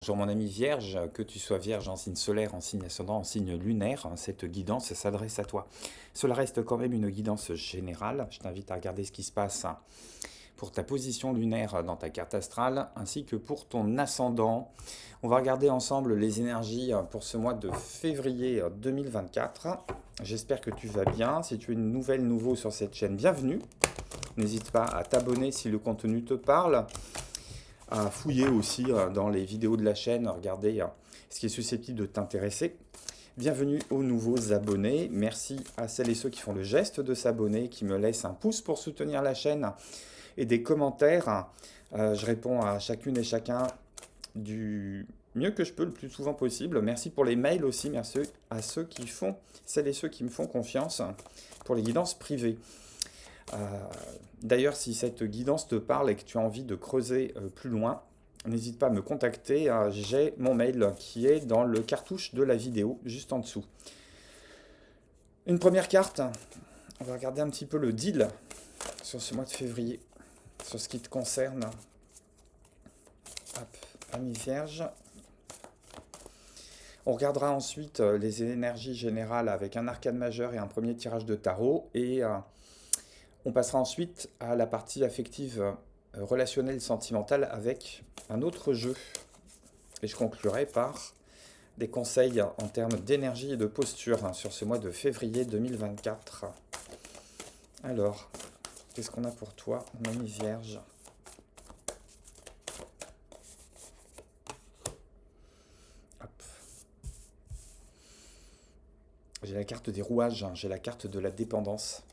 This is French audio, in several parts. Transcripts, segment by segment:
Bonjour mon ami Vierge, que tu sois Vierge en signe solaire, en signe ascendant, en signe lunaire, cette guidance s'adresse à toi. Cela reste quand même une guidance générale. Je t'invite à regarder ce qui se passe pour ta position lunaire dans ta carte astrale, ainsi que pour ton ascendant. On va regarder ensemble les énergies pour ce mois de février 2024. J'espère que tu vas bien. Si tu es une nouvelle nouveau sur cette chaîne, bienvenue. N'hésite pas à t'abonner si le contenu te parle, à fouiller aussi dans les vidéos de la chaîne, regarder ce qui est susceptible de t'intéresser. Bienvenue aux nouveaux abonnés. Merci à celles et ceux qui font le geste de s'abonner, qui me laissent un pouce pour soutenir la chaîne et des commentaires. Je réponds à chacune et chacun du mieux que je peux, le plus souvent possible. Merci pour les mails aussi. Merci à ceux qui font, celles et ceux qui me font confiance pour les guidances privées. D'ailleurs, si cette guidance te parle et que tu as envie de creuser plus loin, n'hésite pas à me contacter. J'ai mon mail qui est dans le cartouche de la vidéo, juste en dessous. Une première carte, on va regarder un petit peu le deal sur ce mois de février, sur ce qui te concerne. Hop, ami Vierge. On regardera ensuite les énergies générales avec un arcane majeur et un premier tirage de tarot. Et on passera ensuite à la partie affective, relationnelle, sentimentale avec un autre jeu. Et je conclurai par des conseils en termes d'énergie et de posture sur ce mois de février 2024. Alors, qu'est-ce qu'on a pour toi, mon ami Vierge ? Hop. J'ai la carte des rouages, j'ai la carte de la dépendance.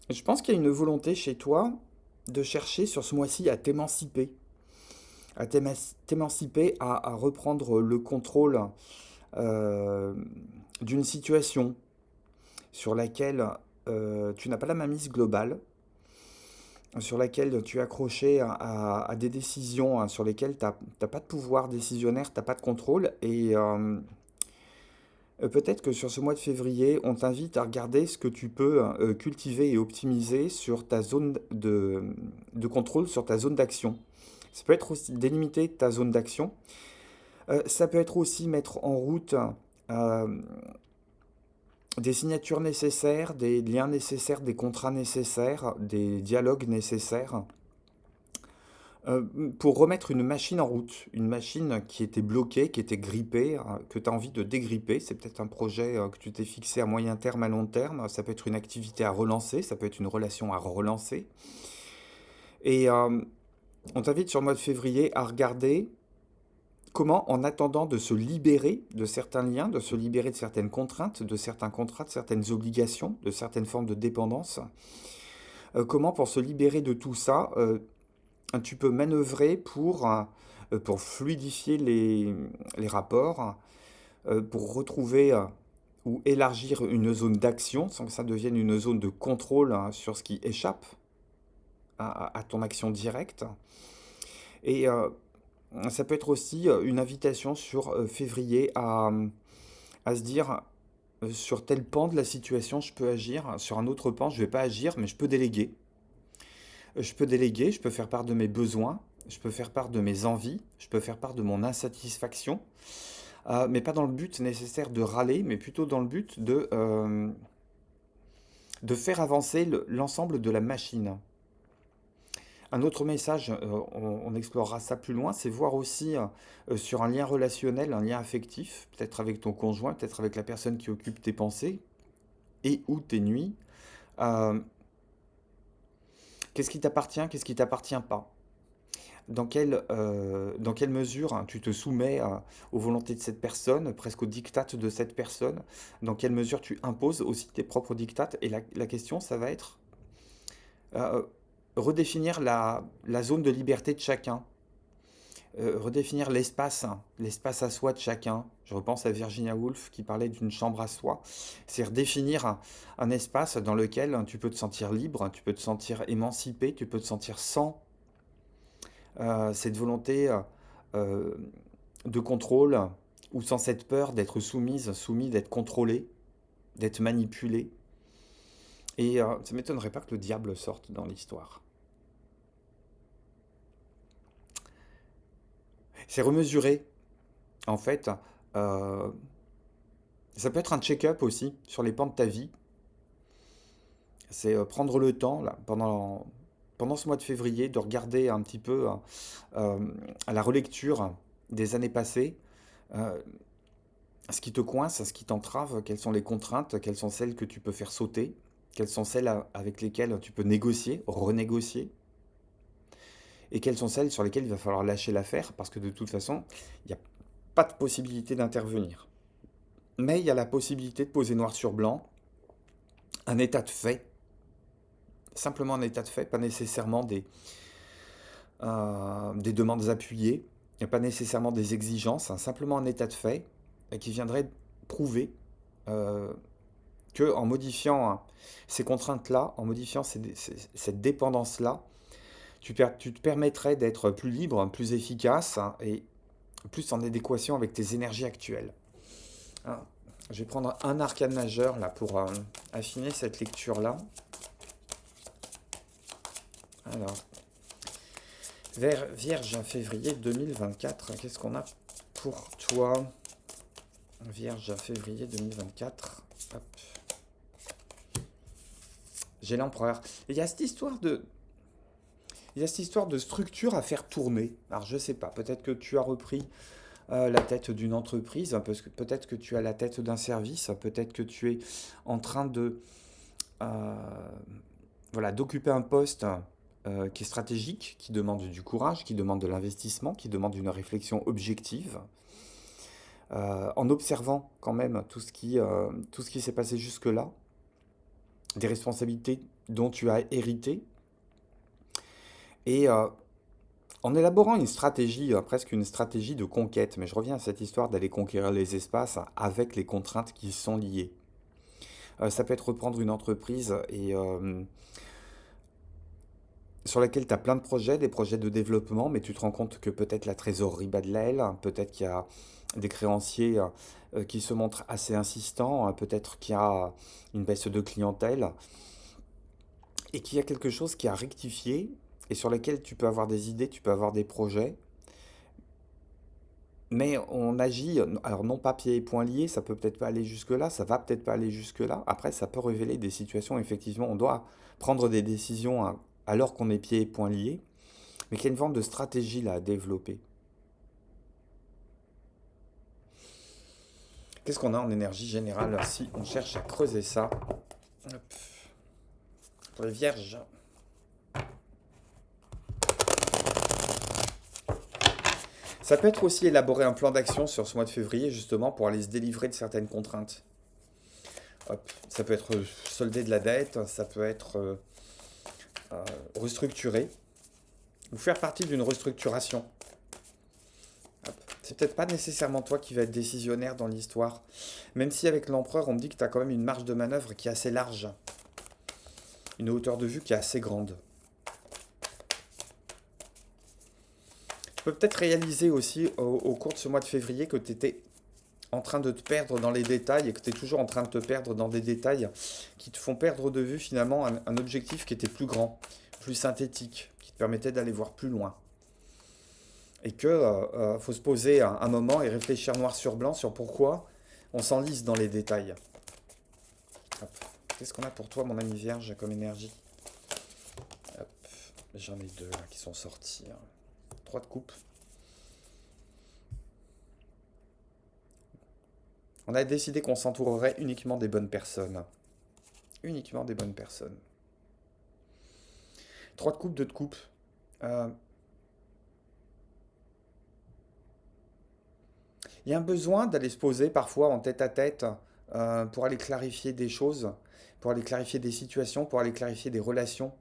Je pense qu'il y a une volonté chez toi de chercher sur ce mois-ci à t'émanciper. À reprendre le contrôle euh, d'une situation sur laquelle tu n'as pas la mainmise globale, sur laquelle tu es accroché à des décisions sur lesquelles tu n'as pas de pouvoir décisionnaire, tu n'as pas de contrôle. Et peut-être que sur ce mois de février, on t'invite à regarder ce que tu peux cultiver et optimiser sur ta zone de contrôle, sur ta zone d'action. Ça peut être aussi délimiter ta zone d'action. Ça peut être aussi mettre en route euh, des signatures nécessaires, des liens nécessaires, des contrats nécessaires, des dialogues nécessaires euh, pour remettre une machine en route, une machine qui était bloquée, qui était grippée, que tu as envie de dégripper. C'est peut-être un projet que tu t'es fixé à moyen terme, à long terme. Ça peut être une activité à relancer, ça peut être une relation à relancer. Et on t'invite sur le mois de février à regarder comment, en attendant de se libérer de certains liens, de se libérer de certaines contraintes, de certains contrats, de certaines obligations, de certaines formes de dépendance, comment, pour se libérer de tout ça, tu peux manœuvrer pour fluidifier les rapports, pour retrouver ou élargir une zone d'action sans que ça devienne une zone de contrôle sur ce qui échappe à ton action directe. Et ça peut être aussi une invitation sur février à se dire sur tel pan de la situation je peux agir, sur un autre pan je ne vais pas agir mais je peux déléguer. Je peux déléguer, je peux faire part de mes besoins, je peux faire part de mes envies, je peux faire part de mon insatisfaction, mais pas dans le but nécessaire de râler, mais plutôt dans le but de faire avancer l'ensemble de la machine. Un autre message, on explorera ça plus loin, c'est voir aussi sur un lien relationnel, un lien affectif, peut-être avec ton conjoint, peut-être avec la personne qui occupe tes pensées et ou tes nuits. Euh, Qu'est-ce qui t'appartient, qu'est-ce qui t'appartient pas? Dans quelle mesure tu te soumets aux volontés de cette personne, presque aux dictates de cette personne? Dans quelle mesure tu imposes aussi tes propres dictates? Et la question, ça va être euh, redéfinir la zone de liberté de chacun, redéfinir l'espace à soi de chacun. Je repense à Virginia Woolf qui parlait d'une chambre à soi. C'est redéfinir un espace dans lequel tu peux te sentir libre, tu peux te sentir émancipé, tu peux te sentir sans cette volonté euh, de contrôle ou sans cette peur d'être soumis, d'être contrôlé, d'être manipulé. Et ça ne m'étonnerait pas que le diable sorte dans l'histoire. C'est remesurer, en fait. euh, Ça peut être un check-up aussi sur les pans de ta vie. C'est prendre le temps, là, pendant ce mois de février, de regarder un petit peu euh, à la relecture des années passées, euh, ce qui te coince, ce qui t'entrave, quelles sont les contraintes, quelles sont celles que tu peux faire sauter, quelles sont celles avec lesquelles tu peux négocier, renégocier, et quelles sont celles sur lesquelles il va falloir lâcher l'affaire, parce que de toute façon, il n'y a pas de possibilité d'intervenir. Mais il y a la possibilité de poser noir sur blanc un état de fait, simplement un état de fait, pas nécessairement des demandes appuyées, et pas nécessairement des exigences, hein, simplement un état de fait qui viendrait prouver euh, que en modifiant ces contraintes-là, en modifiant cette dépendance-là, tu te permettrais d'être plus libre, plus efficace hein, et plus en adéquation avec tes énergies actuelles. Hein. Je vais prendre un arcane majeur là pour affiner cette lecture-là. Alors, Vierge, février 2024, qu'est-ce qu'on a pour toi? Vierge, février 2024. Hop. J'ai l'empereur. Il y a cette histoire de... Il y a cette histoire de structure à faire tourner. Alors je sais pas, peut-être que tu as repris la tête d'une entreprise, peut-être que tu as la tête d'un service, peut-être que tu es en train de euh, voilà, d'occuper un poste qui est stratégique, qui demande du courage, qui demande de l'investissement, qui demande une réflexion objective, en observant quand même tout ce qui s'est passé jusque-là, des responsabilités dont tu as hérité, et en élaborant une stratégie, presque une stratégie de conquête, mais je reviens à cette histoire d'aller conquérir les espaces avec les contraintes qui y sont liées. Ça peut être reprendre une entreprise et sur laquelle tu as plein de projets, des projets de développement, mais tu te rends compte que peut-être la trésorerie bat de l'aile, peut-être qu'il y a des créanciers qui se montrent assez insistants, peut-être qu'il y a une baisse de clientèle, et qu'il y a quelque chose qui a rectifié, et sur lequel tu peux avoir des idées, tu peux avoir des projets, mais on agit, alors non pas pieds et poings liés, ça peut peut-être pas aller jusque-là, ça va peut-être pas aller jusque-là. Après, ça peut révéler des situations, où effectivement, on doit prendre des décisions hein, alors qu'on est pieds et poings liés, mais qu'il y a une forme de stratégie là à développer. Qu'est-ce qu'on a en énergie générale si on cherche à creuser ça? Hop. Pour les vierges. Ça peut être aussi élaborer un plan d'action sur ce mois de février, justement, pour aller se délivrer de certaines contraintes. Hop. Ça peut être solder de la dette, ça peut être restructurer, ou faire partie d'une restructuration. Hop. C'est peut-être pas nécessairement toi qui vas être décisionnaire dans l'histoire, même si avec l'empereur, on me dit que tu as quand même une marge de manœuvre qui est assez large, une hauteur de vue qui est assez grande. Tu peux peut-être réaliser aussi au cours de ce mois de février que tu étais en train de te perdre dans les détails et que tu es toujours en train de te perdre dans des détails qui te font perdre de vue finalement un objectif qui était plus grand, plus synthétique, qui te permettait d'aller voir plus loin. Et que faut se poser un moment et réfléchir noir sur blanc sur pourquoi on s'enlise dans les détails. Hop. Qu'est-ce qu'on a pour toi, mon ami Vierge, comme énergie? Hop. J'en ai deux là, qui sont sortis. 3 de coupe. On a décidé qu'on s'entourerait uniquement des bonnes personnes. Uniquement des bonnes personnes. 3 de coupe, 2 de coupe. Euh, Il y a un besoin d'aller se poser parfois en tête à tête pour aller clarifier des choses, pour aller clarifier des situations, pour aller clarifier des relations.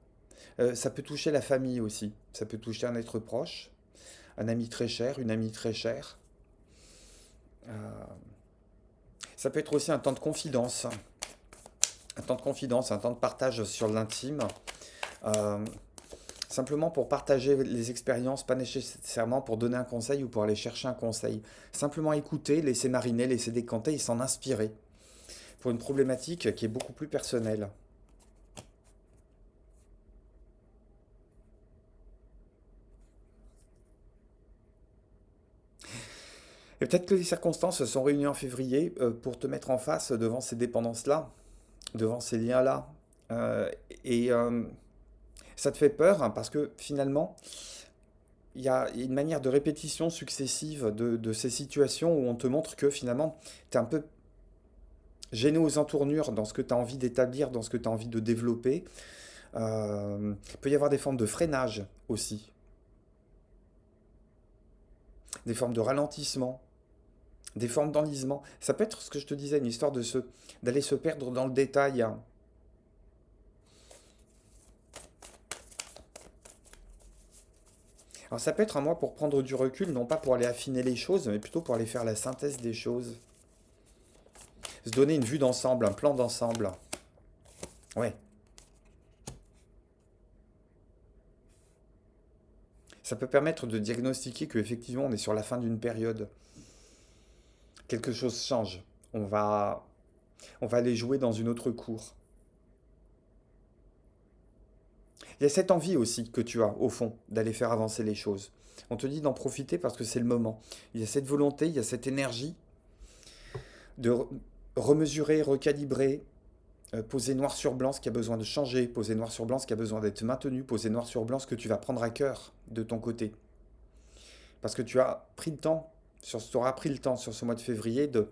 Ça peut toucher la famille aussi. Ça peut toucher un être proche, un ami très cher, une amie très chère. Euh, Ça peut être aussi un temps de confidence, un temps de confidence, un temps de partage sur l'intime. Euh, Simplement pour partager les expériences, pas nécessairement pour donner un conseil ou pour aller chercher un conseil. Simplement écouter, laisser mariner, laisser décanter et s'en inspirer pour une problématique qui est beaucoup plus personnelle. Et peut-être que les circonstances se sont réunies en février pour te mettre en face devant ces dépendances-là, devant ces liens-là. Euh, et ça te fait peur hein, parce que finalement, il y a une manière de répétition successive de ces situations où on te montre que finalement, tu es un peu gêné aux entournures dans ce que tu as envie d'établir, dans ce que tu as envie de développer. Il peut y avoir des formes de freinage aussi, des formes de ralentissement, des formes d'enlisement. Ça peut être ce que je te disais, une histoire d'aller se perdre dans le détail, hein. Alors ça peut être un mois pour prendre du recul, non pas pour aller affiner les choses, mais plutôt pour aller faire la synthèse des choses. Se donner une vue d'ensemble, un plan d'ensemble. Ouais. Ça peut permettre de diagnostiquer qu'effectivement on est sur la fin d'une période. Quelque chose change. On va aller jouer dans une autre cour. Il y a cette envie aussi que tu as, au fond, d'aller faire avancer les choses. On te dit d'en profiter parce que c'est le moment. Il y a cette volonté, il y a cette énergie de remesurer, recalibrer, poser noir sur blanc ce qui a besoin de changer, poser noir sur blanc ce qui a besoin d'être maintenu, poser noir sur blanc ce que tu vas prendre à cœur de ton côté. Parce que tu as pris le temps, tu auras pris le temps sur ce mois de février de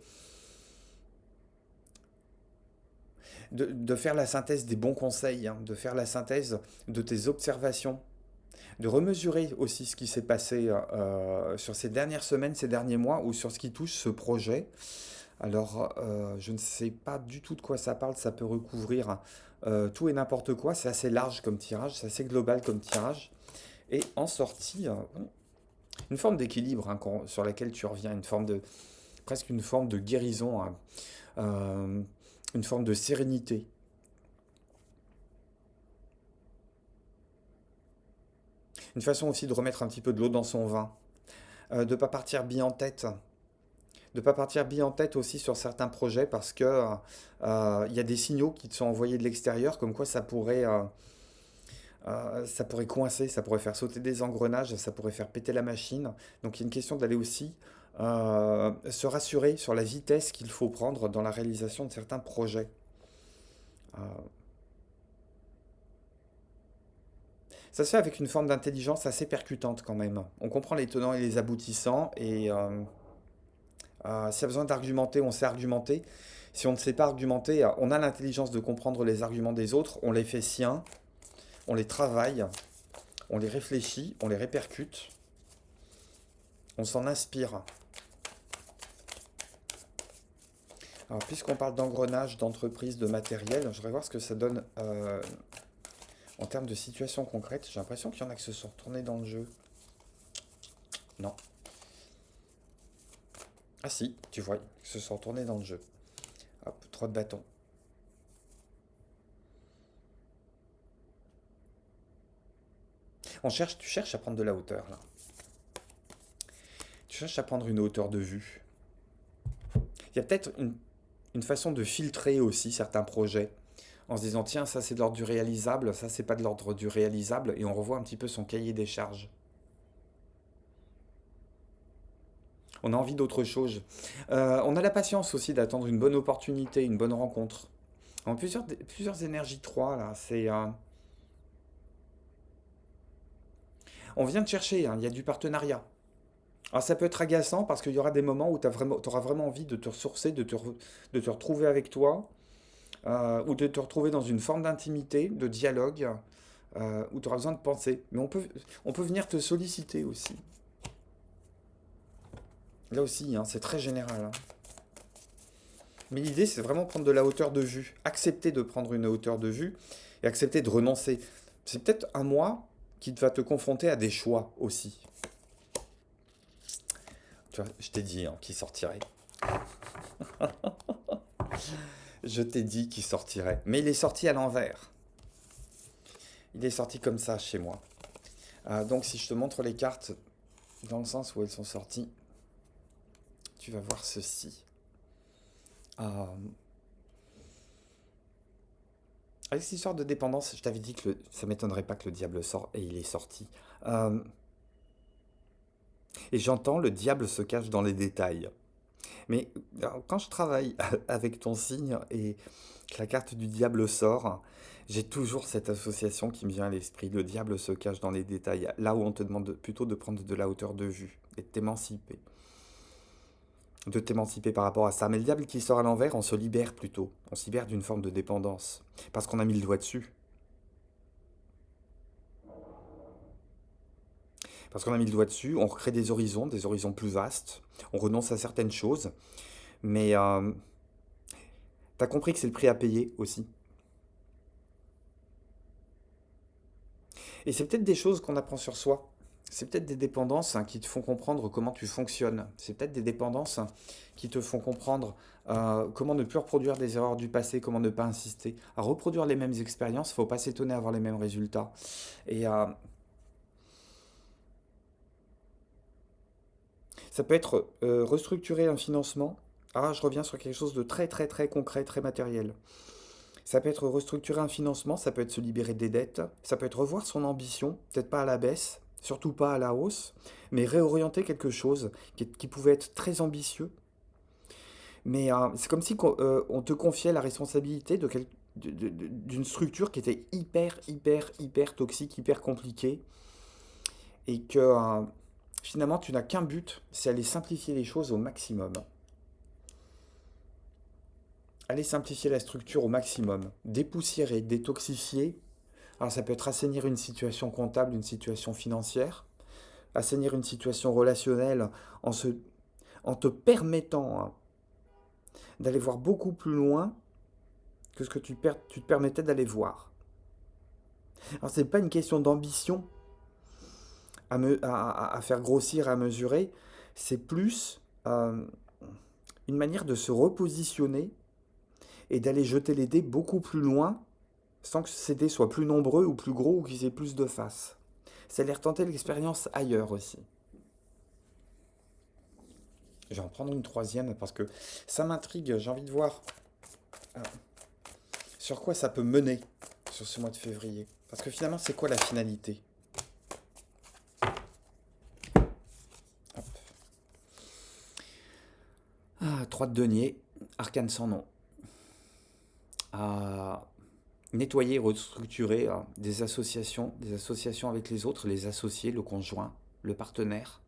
faire la synthèse des bons conseils, hein, de faire la synthèse de tes observations, de remesurer aussi ce qui s'est passé sur ces dernières semaines, ces derniers mois, ou sur ce qui touche ce projet. Alors, je ne sais pas du tout de quoi ça parle, ça peut recouvrir tout et n'importe quoi, c'est assez large comme tirage, c'est assez global comme tirage. Et en sortie, une forme d'équilibre hein, sur laquelle tu reviens, presque une forme de guérison, hein, euh, une forme de sérénité. Une façon aussi de remettre un petit peu de l'eau dans son vin, de ne pas partir bille en tête, de pas partir bille en tête aussi sur certains projets parce que il y a des signaux qui te sont envoyés de l'extérieur comme quoi ça pourrait coincer, ça pourrait faire sauter des engrenages, ça pourrait faire péter la machine. Donc il y a une question d'aller aussi se rassurer sur la vitesse qu'il faut prendre dans la réalisation de certains projets. Euh, Ça se fait avec une forme d'intelligence assez percutante quand même. On comprend les tenants et les aboutissants et s'il y a besoin d'argumenter, on sait argumenter. Si on ne sait pas argumenter, on a l'intelligence de comprendre les arguments des autres, on les fait siens, on les travaille, on les réfléchit, on les répercute, on s'en inspire. Alors, puisqu'on parle d'engrenage, d'entreprise, de matériel, je voudrais voir ce que ça donne en termes de situation concrète. J'ai l'impression qu'il y en a qui se sont retournés dans le jeu. Non. Ah si, tu vois, ils se sont retournés dans le jeu. Hop, 3 de bâton. Tu cherches à prendre de la hauteur là. Tu cherches à prendre une hauteur de vue. Il y a peut-être une façon de filtrer aussi certains projets en se disant tiens, ça c'est de l'ordre du réalisable, ça c'est pas de l'ordre du réalisable, et on revoit un petit peu son cahier des charges. On a envie d'autre chose. On a la patience aussi d'attendre une bonne opportunité, une bonne rencontre. En plusieurs énergies 3 là, on vient de chercher, hein, il y a du partenariat. Alors ça peut être agaçant parce qu'il y aura des moments où tu auras vraiment envie de te ressourcer, de te retrouver avec toi, ou de te retrouver dans une forme d'intimité, de dialogue, où tu auras besoin de penser. Mais on peut venir te solliciter aussi. Là aussi, hein, c'est très général, hein. Mais l'idée, c'est vraiment prendre de la hauteur de vue. Accepter de prendre une hauteur de vue et accepter de renoncer. C'est peut-être un mois qui va te confronter à des choix aussi. Tu vois, je t'ai dit hein, qu'il sortirait. Je t'ai dit qu'il sortirait. Mais il est sorti à l'envers. Il est sorti comme ça chez moi. Donc si je te montre les cartes dans le sens où elles sont sorties, tu vas voir ceci. Euh, avec cette histoire de dépendance, je t'avais dit que ça m'étonnerait pas que le diable sorte et il est sorti. Euh, Et j'entends le diable se cache dans les détails. Mais alors, quand je travaille avec ton signe et que la carte du diable sort, j'ai toujours cette association qui me vient à l'esprit. Le diable se cache dans les détails, là où on te demande plutôt de prendre de la hauteur de vue et de t'émanciper. De t'émanciper par rapport à ça. Mais le diable qui sort à l'envers, on se libère plutôt. On se libère d'une forme de dépendance. Parce qu'on a mis le doigt dessus. Parce qu'on a mis le doigt dessus, on recrée des horizons plus vastes. On renonce à certaines choses. Mais t'as compris que c'est le prix à payer aussi. Et c'est peut-être des choses qu'on apprend sur soi. C'est peut-être des dépendances qui te font comprendre comment tu fonctionnes. C'est peut-être des dépendances qui te font comprendre comment ne plus reproduire des erreurs du passé, comment ne pas insister. À reproduire les mêmes expériences, il ne faut pas s'étonner à avoir les mêmes résultats. Et ça peut être restructurer un financement. Ah, je reviens sur quelque chose de très très très concret, très matériel. Ça peut être restructurer un financement, ça peut être se libérer des dettes, ça peut être revoir son ambition, peut-être pas à la baisse, surtout pas à la hausse, mais réorienter quelque chose qui pouvait être très ambitieux. Mais c'est comme si on te confiait la responsabilité d'une structure qui était hyper, hyper, hyper toxique, hyper compliquée, et que finalement tu n'as qu'un but, c'est aller simplifier les choses au maximum. Aller simplifier la structure au maximum, dépoussiérer, détoxifier. Alors ça peut être assainir une situation comptable, une situation financière, assainir une situation relationnelle en, se, en te permettant d'aller voir beaucoup plus loin que ce que tu te permettais d'aller voir. Alors c'est pas une question d'ambition à faire grossir, à mesurer, c'est plus une manière de se repositionner et d'aller jeter les dés beaucoup plus loin sans que ces dés soient plus nombreux ou plus gros ou qu'ils aient plus de faces. C'est aller retenter l'expérience ailleurs aussi. Je vais en prendre une troisième parce que ça m'intrigue. J'ai envie de voir euh, sur quoi ça peut mener sur ce mois de février. Parce que finalement, c'est quoi la finalité? Hop. 3 de denier, arcane sans nom. À nettoyer, restructurer des associations avec les autres, les associés, le conjoint, le partenaire,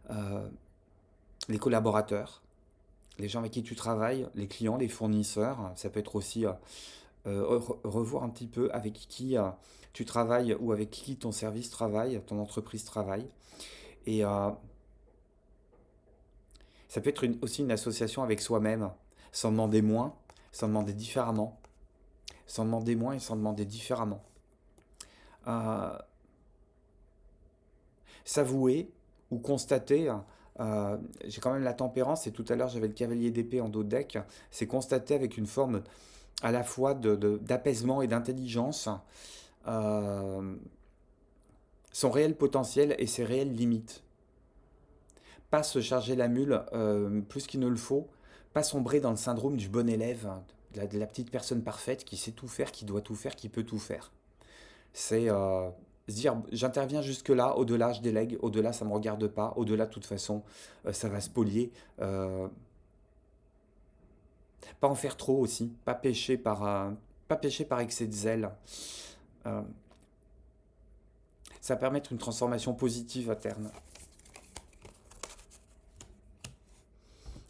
euh, les collaborateurs, les gens avec qui tu travailles, les clients, les fournisseurs. Ça peut être aussi revoir un petit peu avec qui tu travailles ou avec qui ton service travaille, ton entreprise travaille. Et ça peut être aussi une association avec soi-même, s'en demander moins, s'en demander différemment, s'en demander moins et s'en demander différemment. Euh, S'avouer ou constater, j'ai quand même la tempérance et tout à l'heure j'avais le cavalier d'épée en dos de deck, c'est constater avec une forme à la fois d'apaisement et d'intelligence euh, son réel potentiel et ses réelles limites. Pas se charger la mule plus qu'il ne le faut, pas sombrer dans le syndrome du bon élève, de la petite personne parfaite qui sait tout faire, qui doit tout faire, qui peut tout faire. C'est se dire j'interviens jusque-là, au-delà je délègue, au-delà ça ne me regarde pas, au-delà de toute façon ça va spolier. Pas en faire trop aussi, pas pécher par excès de zèle. Euh, Ça va permettre une transformation positive à terme.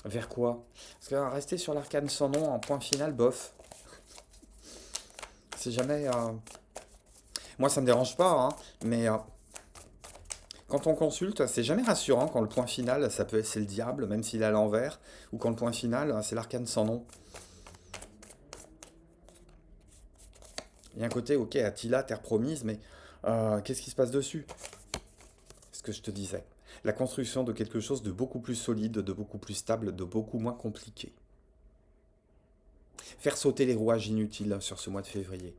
Vers quoi? Parce que rester sur l'arcane sans nom en point final, bof. C'est jamais. Moi, ça me dérange pas, hein, mais quand on consulte, c'est jamais rassurant quand le point final, c'est le diable, même s'il est à l'envers, ou quand le point final, c'est l'arcane sans nom. Il y a un côté, ok, Attila, terre promise, mais qu'est-ce qui se passe dessus? Ce que je te disais. La construction de quelque chose de beaucoup plus solide, de beaucoup plus stable, de beaucoup moins compliqué. Faire sauter les rouages inutiles sur ce mois de février.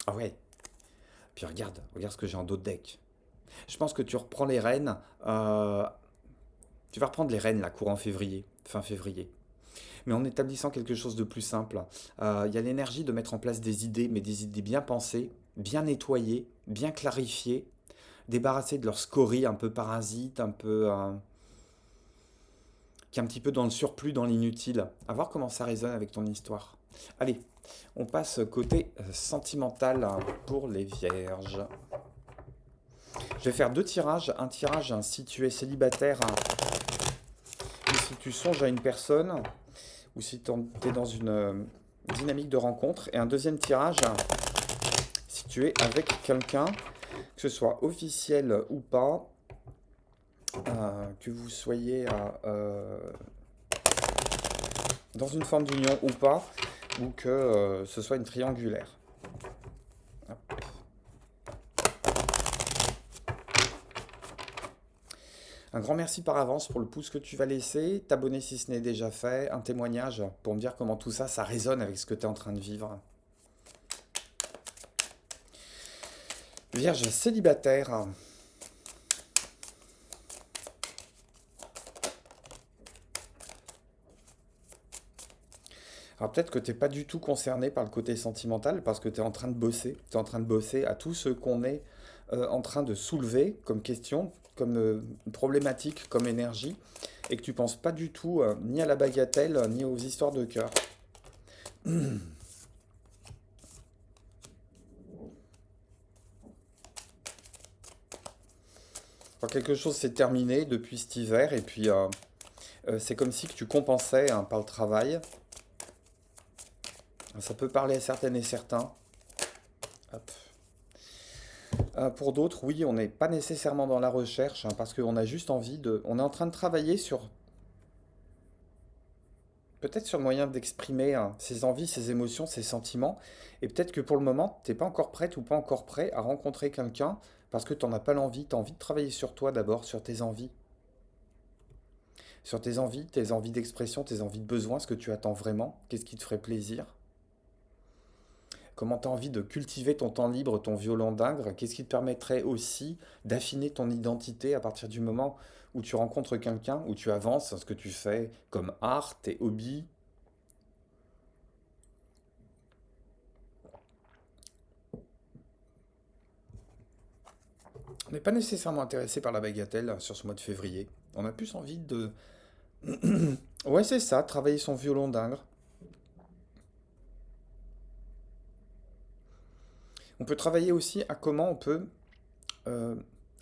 Ah ouais, puis regarde ce que j'ai en dos de deck. Je pense que tu reprends les rênes, tu vas reprendre les rênes là, courant février, fin février. Mais en établissant quelque chose de plus simple. Il y a l'énergie de mettre en place des idées, mais des idées bien pensées, bien nettoyées, bien clarifiées, débarrasser de leur scorie un peu parasite, un peu, qui est un petit peu dans le surplus, dans l'inutile. À voir comment ça résonne avec ton histoire. Allez, on passe côté sentimental pour les vierges. Je vais faire deux tirages. Un tirage si tu es célibataire ou si tu songes à une personne ou si tu es dans une dynamique de rencontre. Et un deuxième tirage si tu es avec quelqu'un, que ce soit officiel ou pas, que vous soyez dans une forme d'union ou pas, ou que ce soit une triangulaire. Hop. Un grand merci par avance pour le pouce que tu vas laisser, t'abonner si ce n'est déjà fait, un témoignage pour me dire comment tout ça, ça résonne avec ce que tu es en train de vivre. Vierge célibataire. Alors peut-être que tu n'es pas du tout concerné par le côté sentimental parce que tu es en train de bosser. Tu es en train de bosser à tout ce qu'on est en train de soulever comme question, comme problématique, comme énergie, et que tu penses pas du tout ni à la bagatelle, ni aux histoires de cœur. Quand quelque chose s'est terminé depuis cet hiver, et puis c'est comme si que tu compensais par le travail. Ça peut parler à certaines et certains. Hop. Pour d'autres, oui, on n'est pas nécessairement dans la recherche, parce qu'on a juste envie de... On est en train de travailler sur... Peut-être sur le moyen d'exprimer ses envies, ses émotions, ses sentiments. Et peut-être que pour le moment, tu n'es pas encore prête ou pas encore prêt à rencontrer quelqu'un parce que tu n'en as pas l'envie. Tu as envie de travailler sur toi d'abord, sur tes envies. Sur tes envies d'expression, tes envies de besoin, ce que tu attends vraiment, qu'est-ce qui te ferait plaisir. Comment tu as envie de cultiver ton temps libre, ton violon d'Ingres? Qu'est-ce qui te permettrait aussi d'affiner ton identité à partir du moment où tu rencontres quelqu'un, où tu avances ce que tu fais comme art, tes hobbies? On n'est pas nécessairement intéressé par la bagatelle sur ce mois de février. On a plus envie de... Ouais, c'est ça, travailler son violon d'Ingres. On peut travailler aussi à comment on peut euh,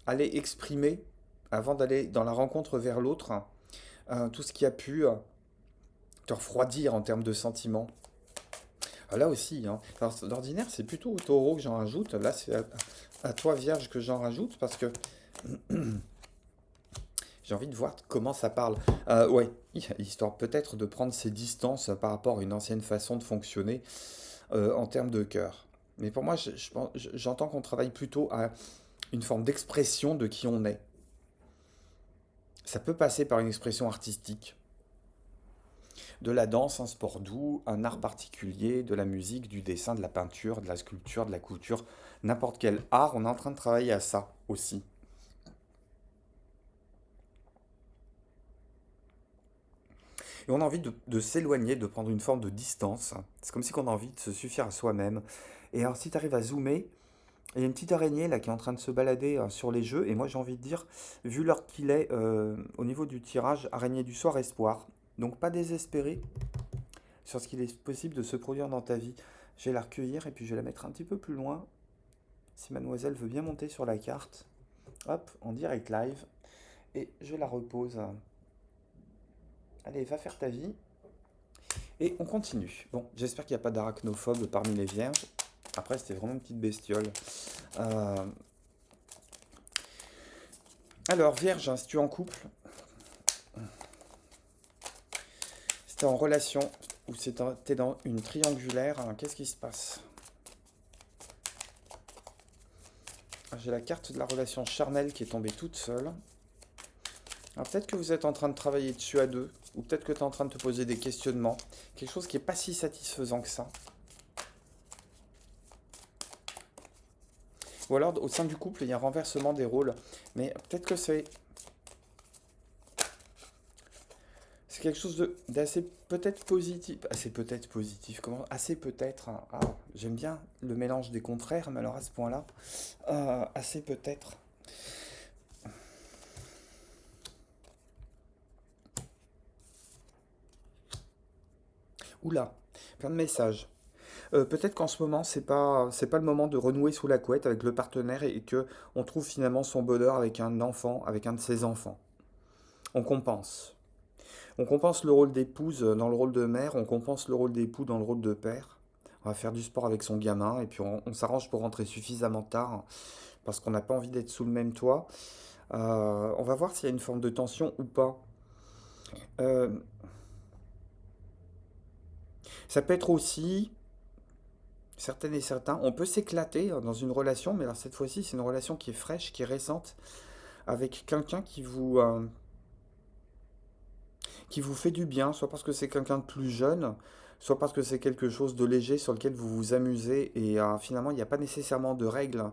aller exprimer, avant d'aller dans la rencontre vers l'autre, tout ce qui a pu te refroidir en termes de sentiments. Ah, là aussi, hein. Alors, d'ordinaire, c'est plutôt au taureau que j'en rajoute. Là, c'est à toi, Vierge, que j'en rajoute parce que j'ai envie de voir comment ça parle. Ouais, histoire peut-être de prendre ses distances par rapport à une ancienne façon de fonctionner en termes de cœur. Mais pour moi, j'entends qu'on travaille plutôt à une forme d'expression de qui on est. Ça peut passer par une expression artistique, de la danse, un sport doux, un art particulier, de la musique, du dessin, de la peinture, de la sculpture, de la couture, n'importe quel art, on est en train de travailler à ça aussi. Et on a envie de s'éloigner, de prendre une forme de distance. C'est comme si on a envie de se suffire à soi-même. Et alors si tu arrives à zoomer, il y a une petite araignée là qui est en train de se balader sur les jeux. Et moi j'ai envie de dire, vu l'heure qu'il est, au niveau du tirage, araignée du soir, espoir. Donc pas désespérer sur ce qu'il est possible de se produire dans ta vie. Je vais la recueillir et puis je vais la mettre un petit peu plus loin. Si mademoiselle veut bien monter sur la carte. Hop, en direct live. Et je la repose. Allez, va faire ta vie. Et on continue. Bon, j'espère qu'il n'y a pas d'arachnophobes parmi les vierges. Après, c'était vraiment une petite bestiole. Euh, Alors, vierge, si tu es en couple, si tu es en relation ou si tu es dans une triangulaire, qu'est-ce qui se passe? J'ai la carte de la relation charnelle qui est tombée toute seule. Alors peut-être que vous êtes en train de travailler dessus à deux, ou peut-être que tu es en train de te poser des questionnements, quelque chose qui n'est pas si satisfaisant que ça. Ou alors au sein du couple, il y a un renversement des rôles, mais peut-être que c'est quelque chose d'assez peut-être positif, assez peut-être positif, comment, assez peut-être, j'aime bien le mélange des contraires, mais alors à ce point-là, assez peut-être. Oula, plein de messages. Peut-être qu'en ce moment, c'est pas le moment de renouer sous la couette avec le partenaire et que on trouve finalement son bonheur avec un enfant, avec un de ses enfants. On compense. On compense le rôle d'épouse dans le rôle de mère, on compense le rôle d'époux dans le rôle de père. On va faire du sport avec son gamin et puis on s'arrange pour rentrer suffisamment tard parce qu'on n'a pas envie d'être sous le même toit. On va voir s'il y a une forme de tension ou pas. Euh, Ça peut être aussi, certaines et certains, on peut s'éclater dans une relation, mais alors cette fois-ci, c'est une relation qui est fraîche, qui est récente, avec quelqu'un qui vous fait du bien, soit parce que c'est quelqu'un de plus jeune, soit parce que c'est quelque chose de léger sur lequel vous vous amusez, et finalement, il n'y a pas nécessairement de règles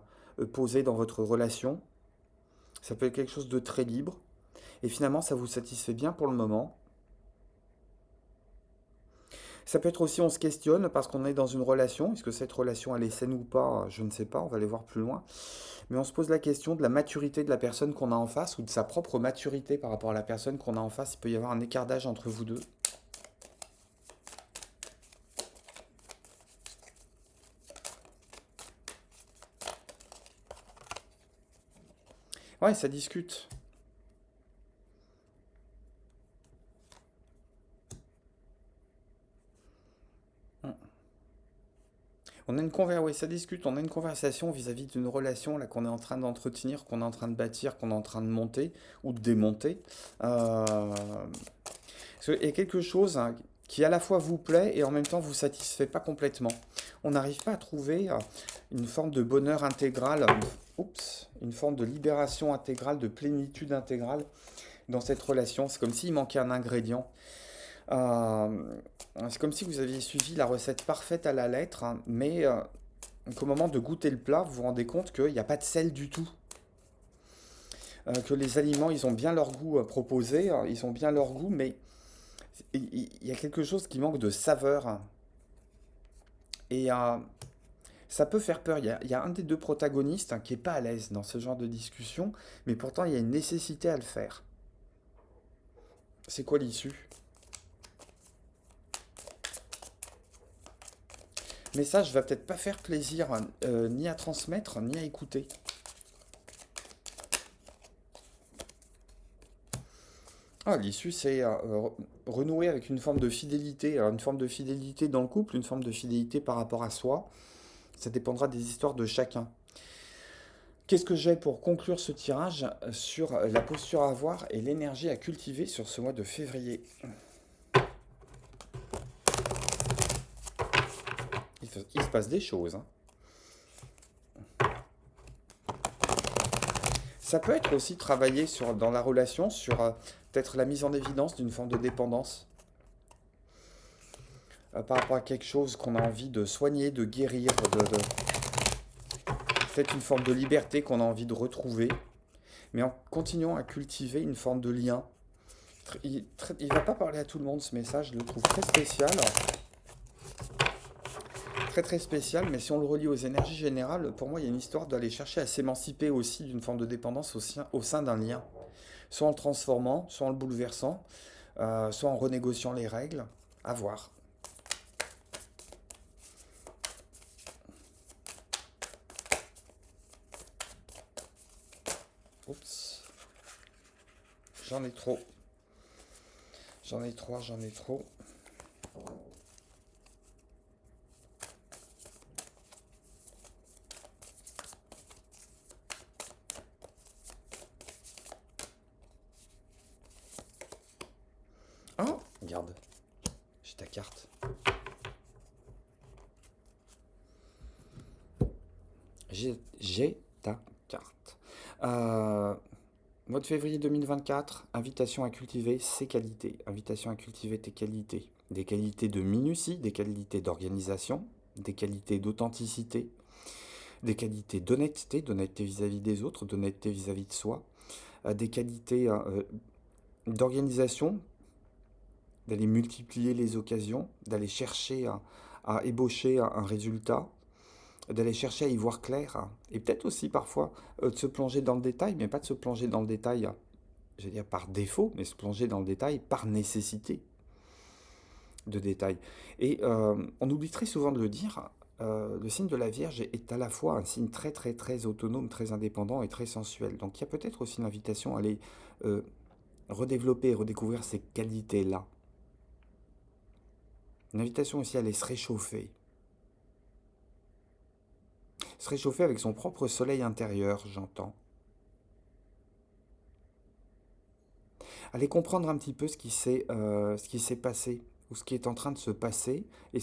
posées dans votre relation. Ça peut être quelque chose de très libre, et finalement, ça vous satisfait bien pour le moment. Ça peut être aussi, on se questionne parce qu'on est dans une relation. Est-ce que cette relation, elle est saine ou pas? Je ne sais pas, on va aller voir plus loin. Mais on se pose la question de la maturité de la personne qu'on a en face ou de sa propre maturité par rapport à la personne qu'on a en face. Il peut y avoir un écart d'âge entre vous deux. Ouais, ça discute. Oui, ça discute. On a une conversation vis-à-vis d'une relation là qu'on est en train d'entretenir, qu'on est en train de bâtir, qu'on est en train de monter ou de démonter. Euh, Et quelque chose hein, qui à la fois vous plaît et en même temps vous satisfait pas complètement. On n'arrive pas à trouver une forme de bonheur intégral, une forme de libération intégrale, de plénitude intégrale dans cette relation. C'est comme s'il manquait un ingrédient. Euh, c'est comme si vous aviez suivi la recette parfaite à la lettre, hein, mais qu'au moment de goûter le plat, vous vous rendez compte qu'il n'y a pas de sel du tout. Que les aliments, ils ont bien leur goût proposé, hein, ils ont bien leur goût, mais il y a quelque chose qui manque de saveur. Et ça peut faire peur. Il y a un des deux protagonistes hein, qui est pas à l'aise dans ce genre de discussion, mais pourtant il y a une nécessité à le faire. C'est quoi l'issue? Mais ça, je va peut-être pas faire plaisir ni à transmettre, ni à écouter. Ah, l'issue, c'est renouer avec une forme de fidélité. Alors, une forme de fidélité dans le couple, une forme de fidélité par rapport à soi. Ça dépendra des histoires de chacun. Qu'est-ce que j'ai pour conclure ce tirage sur la posture à avoir et l'énergie à cultiver sur ce mois de février? Il se passe des choses, hein. Ça peut être aussi travailler dans la relation sur peut-être la mise en évidence d'une forme de dépendance par rapport à quelque chose qu'on a envie de soigner, de guérir, peut-être une forme de liberté qu'on a envie de retrouver, mais en continuant à cultiver une forme de lien. Il va pas parler à tout le monde ce message, je le trouve très spécial, très très spécial, mais si on le relie aux énergies générales, pour moi il y a une histoire d'aller chercher à s'émanciper aussi d'une forme de dépendance au sein d'un lien, soit en le transformant, soit en le bouleversant, soit en renégociant les règles, à voir. Oups, j'en ai trop, j'en ai trop. Oh, regarde, j'ai ta carte. J'ai ta carte. Euh, Mois de février 2024, invitation à cultiver ses qualités, invitation à cultiver tes qualités. Des qualités de minutie, des qualités d'organisation, des qualités d'authenticité, des qualités d'honnêteté vis-à-vis des autres, d'honnêteté vis-à-vis de soi, des qualités d'organisation, d'aller multiplier les occasions, d'aller chercher à ébaucher un résultat, d'aller chercher à y voir clair, hein. Et peut-être aussi parfois de se plonger dans le détail, mais pas de se plonger dans le détail, je veux dire par défaut, mais se plonger dans le détail par nécessité de détail. Et on oublie très souvent de le dire, le signe de la Vierge est à la fois un signe très très très autonome, très indépendant et très sensuel. Donc il y a peut-être aussi l'invitation à aller euh, redévelopper et redécouvrir ces qualités-là. Une invitation aussi à aller se réchauffer. Se réchauffer avec son propre soleil intérieur, j'entends. Aller comprendre un petit peu ce qui s'est passé ou ce qui est en train de se passer et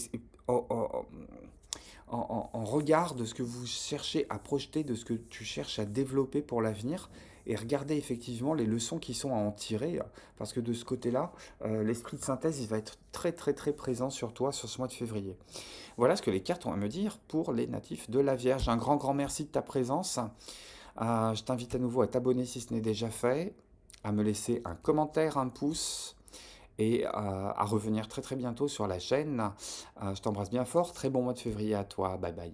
en regard de ce que vous cherchez à projeter, de ce que tu cherches à développer pour l'avenir, et regarder effectivement les leçons qui sont à en tirer, parce que de ce côté-là, l'esprit de synthèse, il va être très très très présent sur toi sur ce mois de février. Voilà ce que les cartes ont à me dire pour les natifs de la Vierge. Un grand grand merci de ta présence. Je t'invite à nouveau à t'abonner si ce n'est déjà fait, à me laisser un commentaire, un pouce, et à revenir très très bientôt sur la chaîne. Je t'embrasse bien fort, très bon mois de février à toi, bye bye.